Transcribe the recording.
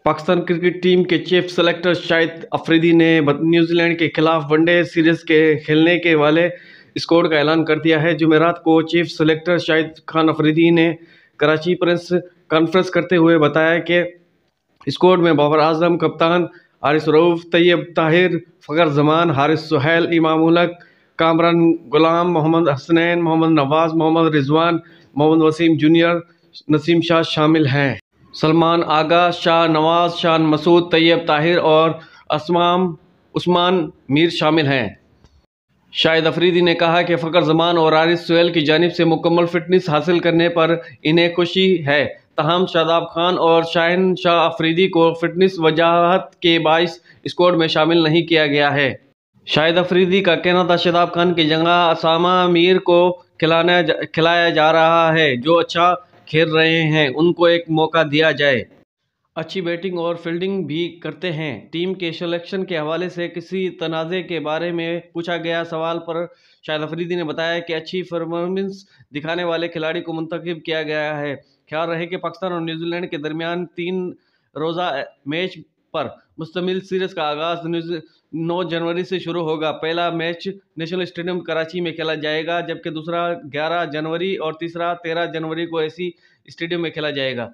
Pakistan cricket team के chief selector Shahid Afridi ने New Zealand के खिलाफ वनडे सीरीज के खेलने के वाले स्क्वाड का ऐलान कर दिया है। जुमेरात को चीफ सेलेक्टर शाहिद खान अफरीदी ने कराची प्रेस कॉन्फ्रेंस करते हुए बताया कि स्क्वाड में बाबर आजम कप्तान, हारिस रऊफ, तैयब ताहिर, फ़खर जमान, हारिस सुहैल, इमाम उलक, कामरान गुलाम, मोहम्मद हसनैन, मोहम्मद नवाज, मोहम्मद रिजवान, मोहम्मद वसीम जूनियर, नसीम शाह शामिल हैं। सलमान आगा, शाह नवाज, शान मसूद, तैयब ताहिर और उस्मान मीर शामिल हैं। शाहिद अफरीदी ने कहा कि फ़खर जमान और हारिस सुहैल की जानिब से मुकम्मल फिटनेस हासिल करने पर इन्हें खुशी है। तहम शादाब खान और शाहीन शाह अफरीदी को फिटनेस वजाहत के बाइस स्क्वाड में शामिल नहीं किया गया है। शाहिद अफरीदी का कहना था, शादाब खान की जगह असामा मीर को खिलाया जा रहा है, जो अच्छा खेल रहे हैं, उनको एक मौका दिया जाए। अच्छी बैटिंग और फील्डिंग भी करते हैं। टीम के सिलेक्शन के हवाले से किसी तनाज़े के बारे में पूछा गया सवाल पर शाहिद अफरीदी ने बताया कि अच्छी परफॉर्मेंस दिखाने वाले खिलाड़ी को मुंतखब किया गया है। ख्याल रहे कि पाकिस्तान और न्यूजीलैंड के दरमियान 3 रोज़ा मैच पर मुश्तमिल सीरीज़ का आगाज़ 9 जनवरी से शुरू होगा। पहला मैच नेशनल स्टेडियम कराची में खेला जाएगा, जबकि दूसरा 11 जनवरी और तीसरा 13 जनवरी को इसी स्टेडियम में खेला जाएगा।